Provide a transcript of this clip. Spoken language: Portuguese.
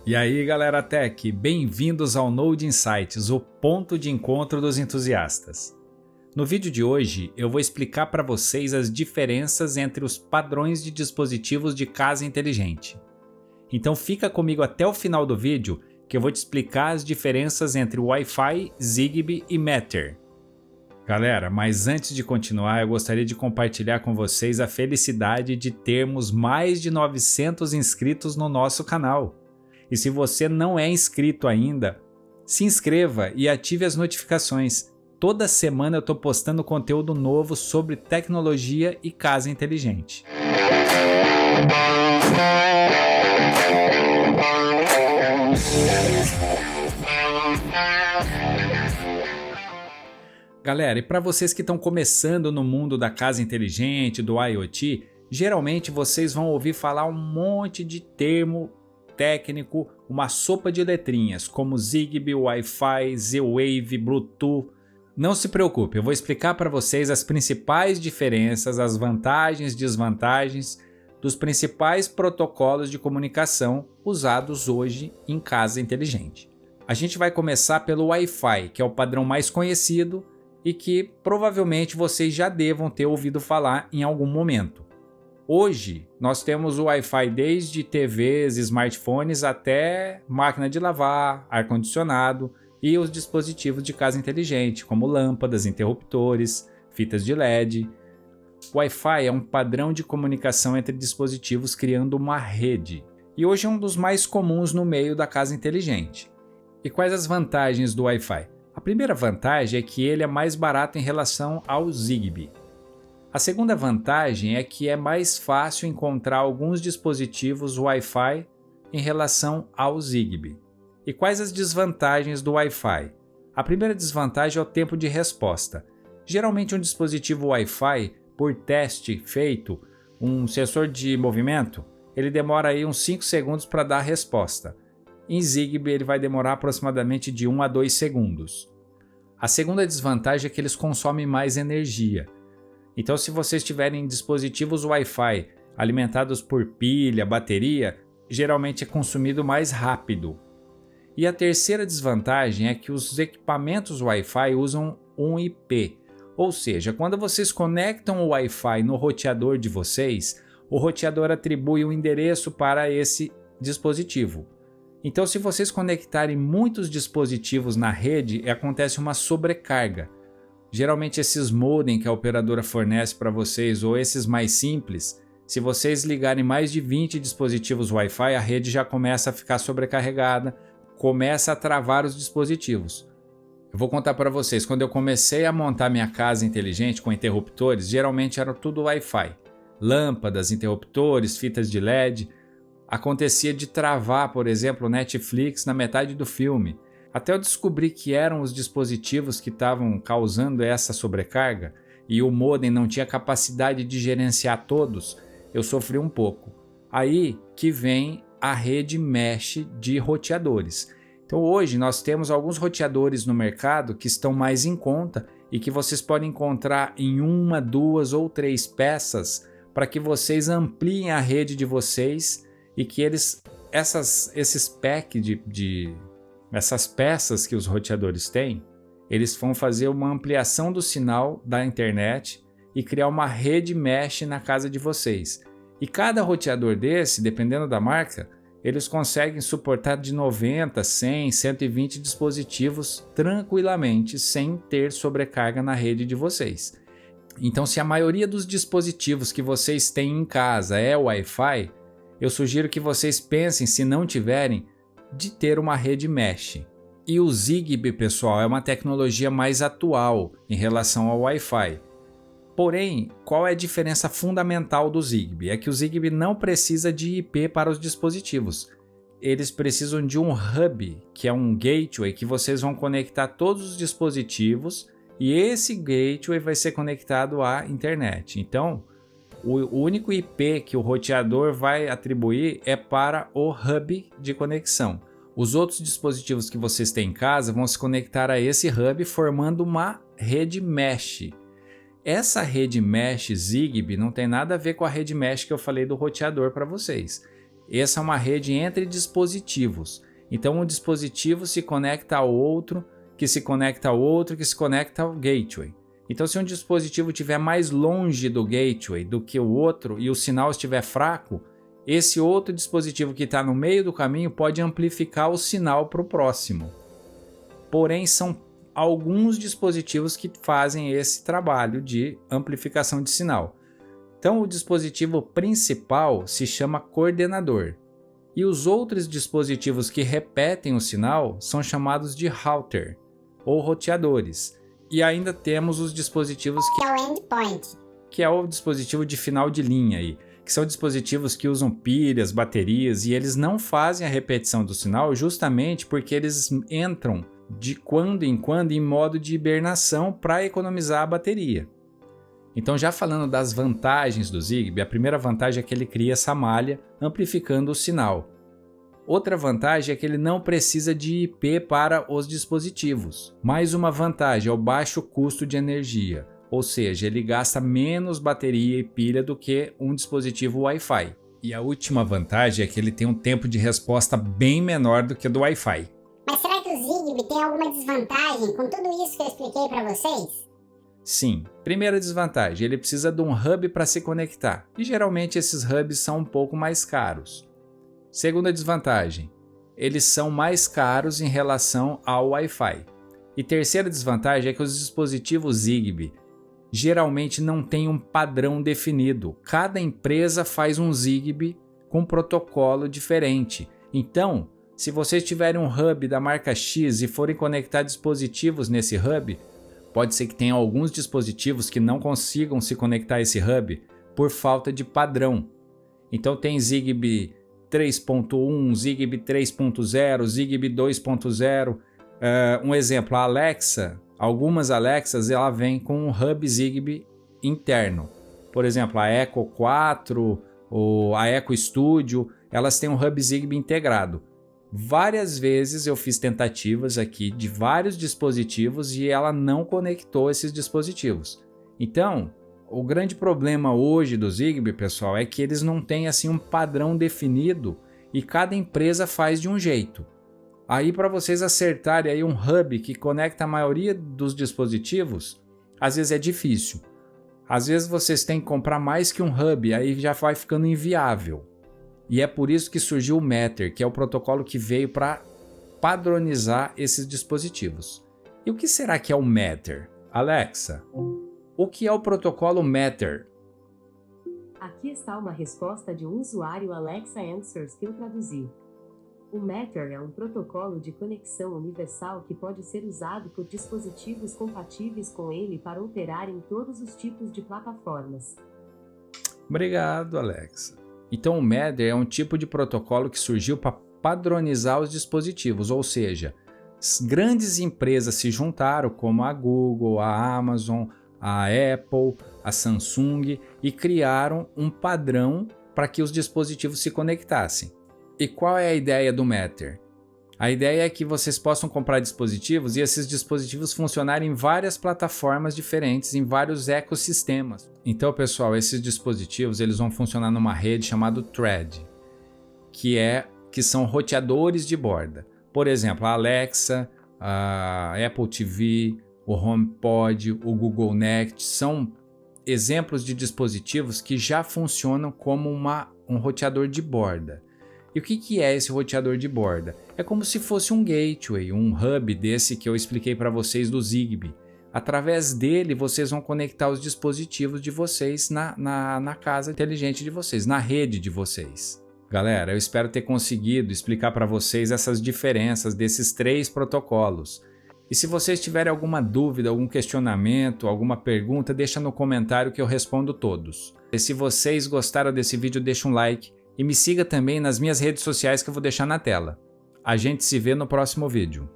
E aí galera Tech, bem-vindos ao Node Insights, o ponto de encontro dos entusiastas. No vídeo de hoje eu vou explicar para vocês as diferenças entre os padrões de dispositivos de casa inteligente. Então fica comigo até o final do vídeo que eu vou te explicar as diferenças entre Wi-Fi, Zigbee e Matter. Galera, mas antes de continuar eu gostaria de compartilhar com vocês a felicidade de termos mais de 900 inscritos no nosso canal. E se você não é inscrito ainda, se inscreva e ative as notificações. Toda semana eu estou postando conteúdo novo sobre tecnologia e casa inteligente. Galera, e para vocês que estão começando no mundo da casa inteligente, do IoT, geralmente vocês vão ouvir falar um monte de termo técnico, uma sopa de letrinhas, como Zigbee, Wi-Fi, Z-Wave, Bluetooth. Não se preocupe, eu vou explicar para vocês as principais diferenças, as vantagens e desvantagens dos principais protocolos de comunicação usados hoje em casa inteligente. A gente vai começar pelo Wi-Fi, que é o padrão mais conhecido e que provavelmente vocês já devam ter ouvido falar em algum momento. Hoje, nós temos o Wi-Fi desde TVs, smartphones até máquina de lavar, ar-condicionado e os dispositivos de casa inteligente, como lâmpadas, interruptores, fitas de LED. O Wi-Fi é um padrão de comunicação entre dispositivos criando uma rede, e hoje é um dos mais comuns no meio da casa inteligente. E quais as vantagens do Wi-Fi? A primeira vantagem é que ele é mais barato em relação ao Zigbee. A segunda vantagem é que é mais fácil encontrar alguns dispositivos Wi-Fi em relação ao Zigbee. E quais as desvantagens do Wi-Fi? A primeira desvantagem é o tempo de resposta. Geralmente um dispositivo Wi-Fi, por teste feito, um sensor de movimento, ele demora aí uns 5 segundos para dar a resposta. Em Zigbee ele vai demorar aproximadamente de 1 a 2 segundos. A segunda desvantagem é que eles consomem mais energia. Então, se vocês tiverem dispositivos Wi-Fi alimentados por pilha, bateria, geralmente é consumido mais rápido. E a terceira desvantagem é que os equipamentos Wi-Fi usam um IP, ou seja, quando vocês conectam o Wi-Fi no roteador de vocês, o roteador atribui um endereço para esse dispositivo. Então, se vocês conectarem muitos dispositivos na rede, acontece uma sobrecarga. Geralmente esses modem que a operadora fornece para vocês ou esses mais simples, se vocês ligarem mais de 20 dispositivos Wi-Fi, a rede já começa a ficar sobrecarregada, começa a travar os dispositivos. Eu vou contar para vocês, quando eu comecei a montar minha casa inteligente com interruptores, geralmente era tudo Wi-Fi. Lâmpadas, interruptores, fitas de LED. Acontecia de travar, por exemplo, o Netflix na metade do filme. Até eu descobrir que eram os dispositivos que estavam causando essa sobrecarga e o modem não tinha capacidade de gerenciar todos, eu sofri um pouco. Aí que vem a rede mesh de roteadores. Então hoje nós temos alguns roteadores no mercado que estão mais em conta e que vocês podem encontrar em 1, 2 ou 3 peças para que vocês ampliem a rede de vocês e que esses packs essas peças que os roteadores têm, eles vão fazer uma ampliação do sinal da internet e criar uma rede mesh na casa de vocês. E cada roteador desse, dependendo da marca, eles conseguem suportar de 90, 100, 120 dispositivos tranquilamente, sem ter sobrecarga na rede de vocês. Então, se a maioria dos dispositivos que vocês têm em casa é Wi-Fi, eu sugiro que vocês pensem, se não tiverem, de ter uma rede mesh. E o Zigbee, pessoal, é uma tecnologia mais atual em relação ao Wi-Fi. Porém, qual é a diferença fundamental do Zigbee? É que o Zigbee não precisa de IP para os dispositivos. Eles precisam de um hub, que é um gateway que vocês vão conectar todos os dispositivos e esse gateway vai ser conectado à internet. Então, o único IP que o roteador vai atribuir é para o hub de conexão. Os outros dispositivos que vocês têm em casa vão se conectar a esse hub formando uma rede mesh. Essa rede mesh Zigbee não tem nada a ver com a rede mesh que eu falei do roteador para vocês. Essa é uma rede entre dispositivos. Então um dispositivo se conecta ao outro, que se conecta ao outro, que se conecta ao gateway. Então se um dispositivo estiver mais longe do gateway do que o outro e o sinal estiver fraco, esse outro dispositivo que está no meio do caminho pode amplificar o sinal para o próximo. Porém, são alguns dispositivos que fazem esse trabalho de amplificação de sinal. Então o dispositivo principal se chama coordenador. E os outros dispositivos que repetem o sinal são chamados de router ou roteadores. E ainda temos os dispositivos que é o endpoint, que é o dispositivo de final de linha aí, que são dispositivos que usam pilhas, baterias, e eles não fazem a repetição do sinal justamente porque eles entram de quando em quando em modo de hibernação para economizar a bateria. Então, já falando das vantagens do Zigbee, a primeira vantagem é que ele cria essa malha amplificando o sinal. Outra vantagem é que ele não precisa de IP para os dispositivos. Mais uma vantagem é o baixo custo de energia, ou seja, ele gasta menos bateria e pilha do que um dispositivo Wi-Fi. E a última vantagem é que ele tem um tempo de resposta bem menor do que o do Wi-Fi. Mas será que o Zigbee tem alguma desvantagem com tudo isso que eu expliquei para vocês? Sim, primeira desvantagem, ele precisa de um hub para se conectar, e geralmente esses hubs são um pouco mais caros. Segunda desvantagem, eles são mais caros em relação ao Wi-Fi. E terceira desvantagem é que os dispositivos Zigbee geralmente não têm um padrão definido. Cada empresa faz um Zigbee com um protocolo diferente. Então, se vocês tiverem um hub da marca X e forem conectar dispositivos nesse hub, pode ser que tenha alguns dispositivos que não consigam se conectar a esse hub por falta de padrão. Então tem Zigbee 3.1, Zigbee 3.0, Zigbee 2.0. Um exemplo, a Alexa, algumas Alexas ela vem com um hub Zigbee interno. Por exemplo, a Echo 4 ou a Echo Studio, elas têm um hub Zigbee integrado. Várias vezes eu fiz tentativas aqui de vários dispositivos e ela não conectou esses dispositivos. Então, o grande problema hoje do Zigbee, pessoal, é que eles não têm assim um padrão definido e cada empresa faz de um jeito. Aí para vocês acertarem aí um hub que conecta a maioria dos dispositivos, às vezes é difícil. Às vezes vocês têm que comprar mais que um hub, aí já vai ficando inviável. E é por isso que surgiu o Matter, que é o protocolo que veio para padronizar esses dispositivos. E o que será que é o Matter? Alexa, o que é o protocolo Matter? Aqui está uma resposta de um usuário Alexa Answers que eu traduzi. O Matter é um protocolo de conexão universal que pode ser usado por dispositivos compatíveis com ele para operar em todos os tipos de plataformas. Obrigado, Alexa. Então o Matter é um tipo de protocolo que surgiu para padronizar os dispositivos, ou seja, grandes empresas se juntaram como a Google, a Amazon, a Apple, a Samsung e criaram um padrão para que os dispositivos se conectassem. E qual é a ideia do Matter? A ideia é que vocês possam comprar dispositivos e esses dispositivos funcionarem em várias plataformas diferentes, em vários ecossistemas. Então, pessoal, esses dispositivos eles vão funcionar numa rede chamada Thread, que são roteadores de borda. Por exemplo, a Alexa, a Apple TV, o HomePod, o Google Nest são exemplos de dispositivos que já funcionam como um roteador de borda. E o que é esse roteador de borda? É como se fosse um gateway, um hub desse que eu expliquei para vocês do Zigbee. Através dele, vocês vão conectar os dispositivos de vocês na casa inteligente de vocês, na rede de vocês. Galera, eu espero ter conseguido explicar para vocês essas diferenças desses 3 protocolos. E se vocês tiverem alguma dúvida, algum questionamento, alguma pergunta, deixa no comentário que eu respondo todos. E se vocês gostaram desse vídeo, deixa um like e me siga também nas minhas redes sociais que eu vou deixar na tela. A gente se vê no próximo vídeo.